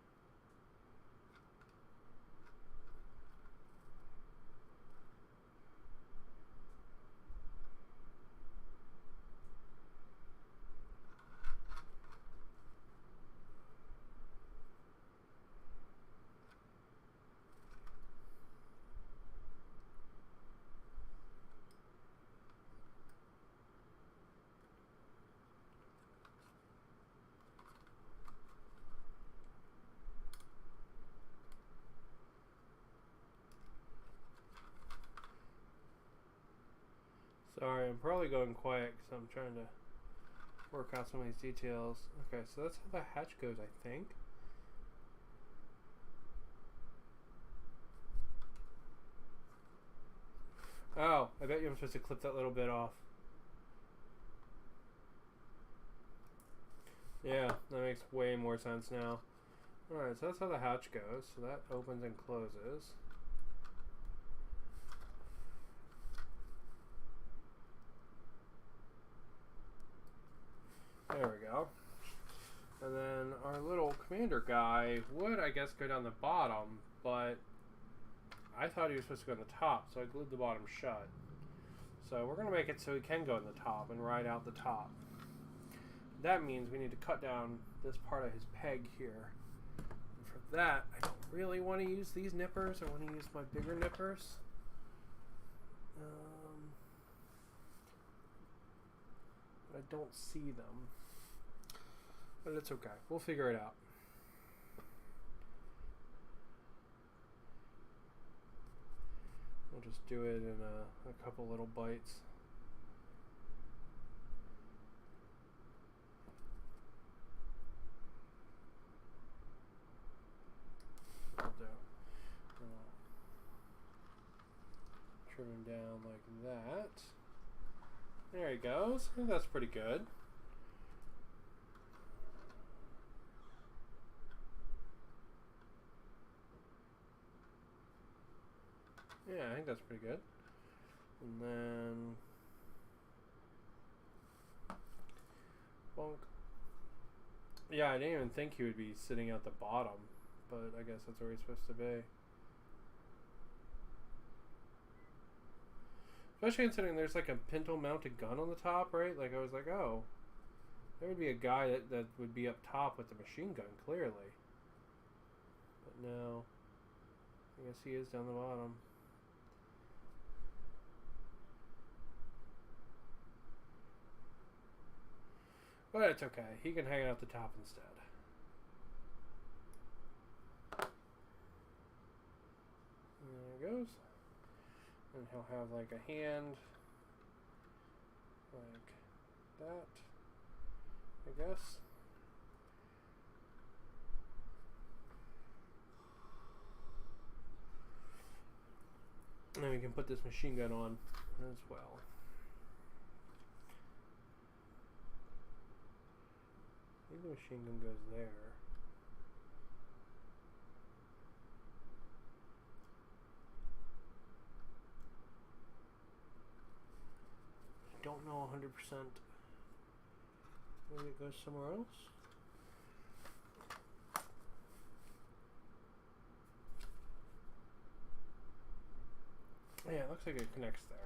Speaker 1: Sorry, I'm probably going quiet because I'm trying to work out some of these details. Okay, so that's how the hatch goes, I think. Oh, I bet you I'm supposed to clip that little bit off. Yeah, that makes way more sense now. Alright, so that's how the hatch goes. So that opens and closes. There we go. And then our little commander guy would, I guess, go down the bottom, but I thought he was supposed to go on the top, so I glued the bottom shut. So we're going to make it so he can go in the top and ride out the top. That means we need to cut down this part of his peg here. And for that, I don't really want to use these nippers. I want to use my bigger nippers. I don't see them. But it's okay. We'll figure it out. We'll just do it in a couple little bites. I'll do. Trim him down like that. There he goes. I think that's pretty good. Yeah, I think that's pretty good. And then bonk. Yeah, I didn't even think he would be sitting at the bottom, but I guess that's where he's supposed to be. Especially considering there's like a pintle mounted gun on the top, right? Like I was like, oh, there would be a guy that would be up top with the machine gun, clearly. But no, I guess he is down the bottom. But it's okay. He can hang out the top instead. And there it goes. And he'll have like a hand like that, I guess. And then we can put this machine gun on as well. I think the machine gun goes there. I don't know 100%. Maybe it goes somewhere else. Yeah, it looks like it connects there.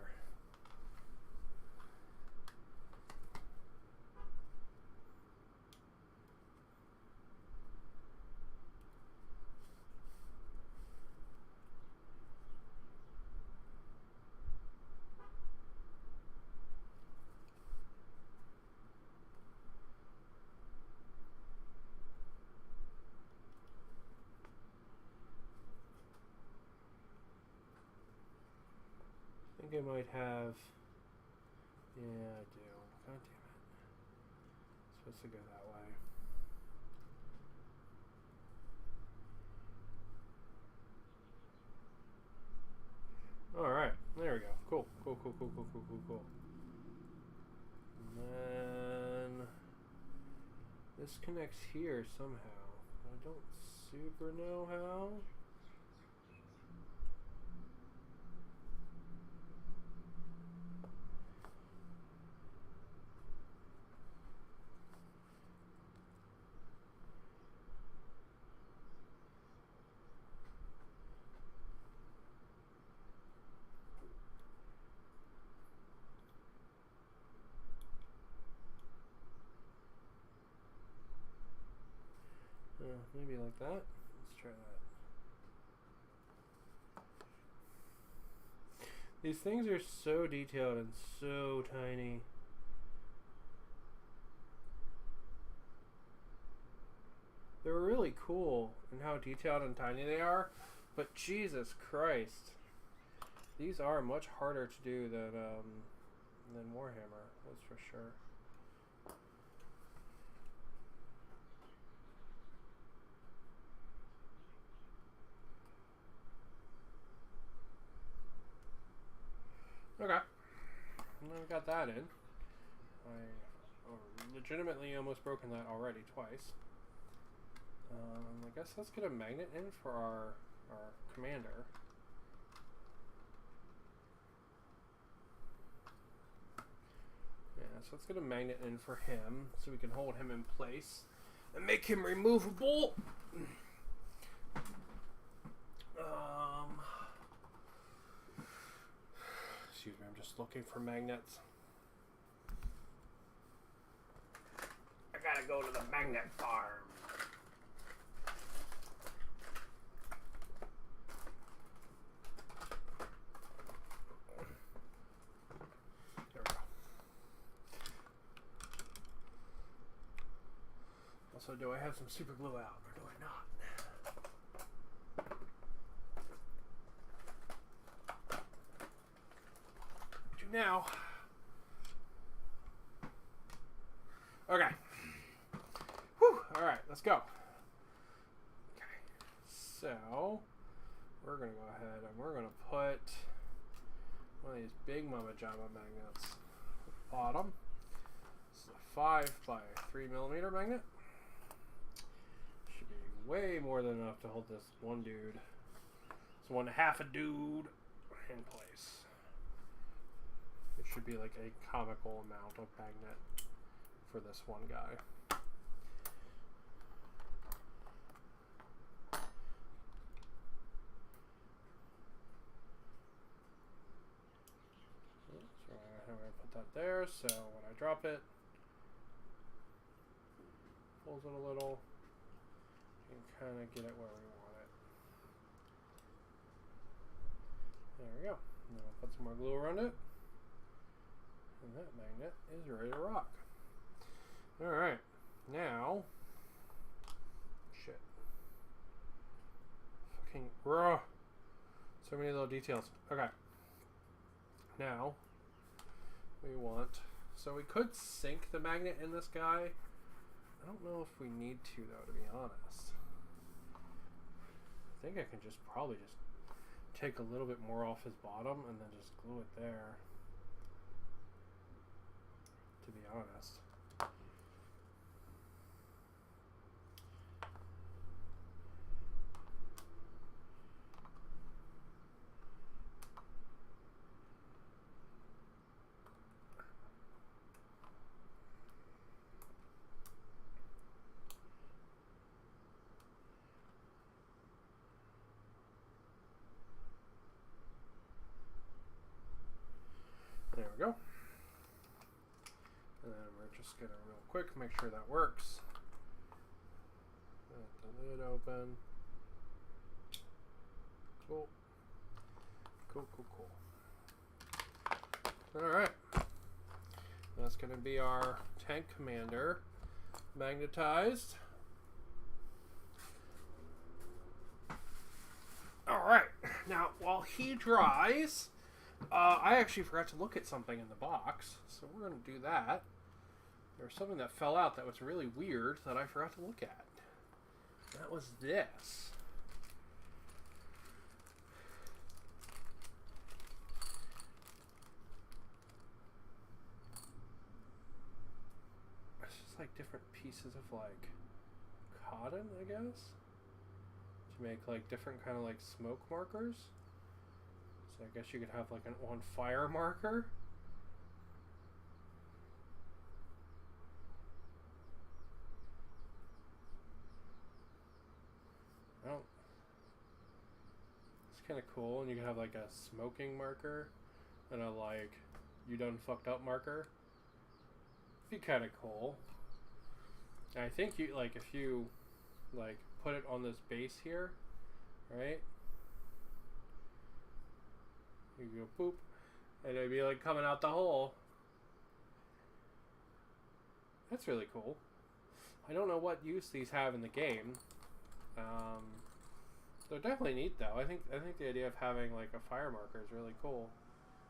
Speaker 1: I think I might have. Yeah, I do. God damn it. It's supposed to go that way. Alright, there we go. Cool. Cool. And then this connects here somehow. I don't super know how. Maybe like that. Let's try that. These things are so detailed and so tiny. They're really cool in how detailed and tiny they are, but Jesus Christ, these are much harder to do than Warhammer, that's for sure. Okay, and then we got that in. I legitimately almost broken that already twice. I guess let's get a magnet in for our commander. Yeah, so let's get a magnet in for him so we can hold him in place. and make him removable. Excuse me, I'm just looking for magnets. I gotta go to the magnet farm. There we go. Also, do I have some super glue out or do I not? Now, okay. Whew. All right, let's go. Okay, so we're gonna go ahead and we're gonna put one of these big Mama Jama magnets at the bottom. This is a 5 by 3 millimeter magnet. Should be way more than enough to hold this one dude. It's 1/2 a dude in place. It should be like a comical amount of magnet for this one guy. So I'm going to put that there, so when I drop it, pulls it a little, and kind of get it where we want it. There we go. Now I'll put some more glue around it. And that magnet is ready to rock. Alright, now, shit. Fucking raw. So many little details. Okay. Now, we want, so we could sink the magnet in this guy. I don't know if we need to though, to be honest. I think I can just probably just take a little bit more off his bottom and then just glue it there. To be honest. There we go. And then we're just gonna real quick make sure that works. Let the lid open. Cool. Cool, cool, cool. Alright. That's gonna be our tank commander magnetized. Alright. Now while he dries, I actually forgot to look at something in the box, so we're going to do that. There was something that fell out that was really weird that I forgot to look at. That was this. It's just like different pieces of like cotton, I guess, to make like different kind of like smoke markers. So I guess you could have like an on fire marker. Well, it's kind of cool, and you can have like a smoking marker and a like you done fucked up marker. It'd be kind of cool. And I think you like if you like put it on this base here, right? You go boop, and it'd be like coming out the hole. That's really cool. I don't know what use these have in the game. They're definitely neat though. I think the idea of having like a fire marker is really cool.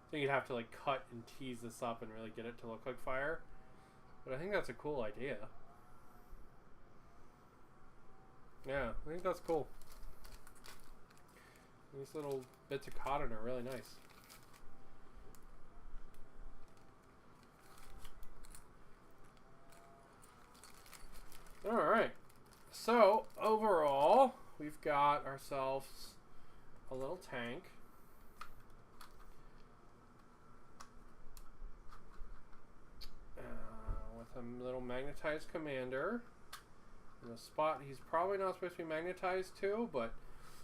Speaker 1: I think you'd have to like cut and tease this up and really get it to look like fire. But I think that's a cool idea. Yeah, I think that's cool. These little bits of cotton are really nice. Alright, so overall, we've got ourselves a little tank. With a little magnetized commander. in a spot he's probably not supposed to be magnetized to, but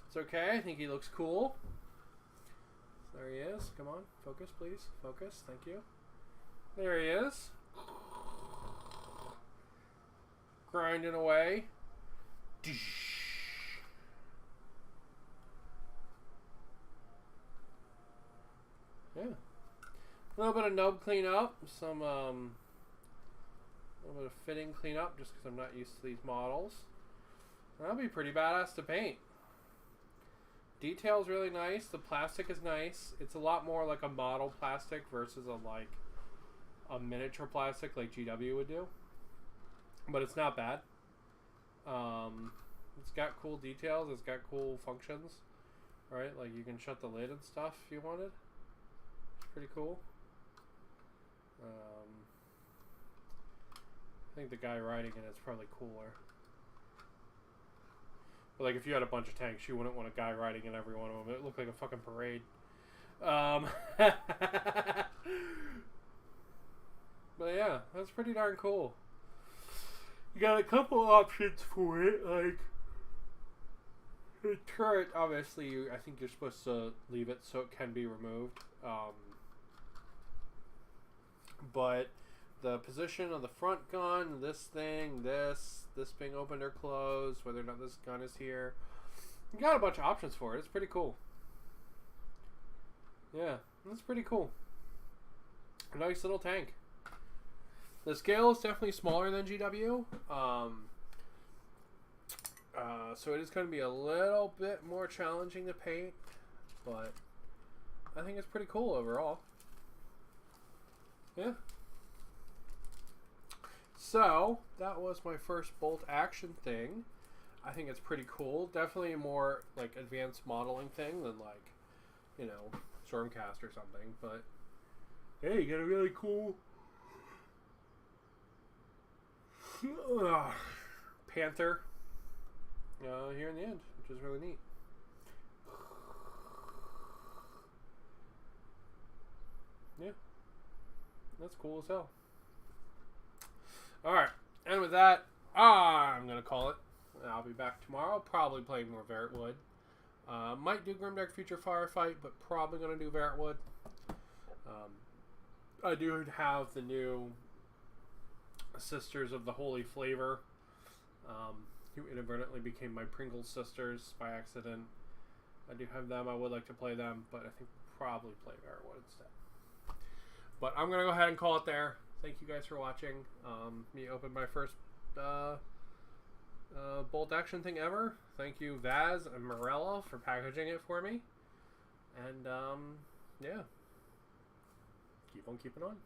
Speaker 1: it's okay. I think he looks cool. There he is. Come on, focus, please. Focus. Thank you. There he is. Grinding away. Yeah. A little bit of nub cleanup, some a little bit of fitting cleanup, just because I'm not used to these models. That'll be pretty badass to paint. Detail's really nice. The plastic is nice. It's a lot more like a model plastic versus a miniature plastic like GW would do. But it's not bad. It's got cool details. It's got cool functions. Right? Like you can shut the lid and stuff if you wanted. It's pretty cool. I think the guy riding it is probably cooler. But like if you had a bunch of tanks, you wouldn't want a guy riding in every one of them. It looked like a fucking parade. But yeah, that's pretty darn cool. You got a couple options for it, like the turret. Obviously, I think you're supposed to leave it so it can be removed. But the position of the front gun, this thing, this being opened or closed, whether or not this gun is here, you got a bunch of options for it. It's pretty cool. Yeah, that's pretty cool. A nice little tank. The scale is definitely smaller than GW, so it is going to be a little bit more challenging to paint, but I think it's pretty cool overall. Yeah. So, that was my first bolt action thing. I think it's pretty cool. Definitely a more, like, advanced modeling thing than, like, you know, Stormcast or something, but hey, you got a really cool Panther here in the end, which is really neat. Yeah, that's cool as hell. Alright, and with that, I'm going to call it. I'll be back tomorrow, probably playing more Vertwood. Might do Grimdark Future Firefight, but probably going to do Vertwood. I do have the new Sisters of the Holy Flavor, who inadvertently became my Pringles sisters by accident. I do have them. I would like to play them, but I think probably play Vertwood instead. But I'm going to go ahead and call it there. Thank you guys for watching. Me opened my first bolt action thing ever. Thank you, Vaz and Morella, for packaging it for me. And, yeah. Keep on keeping on.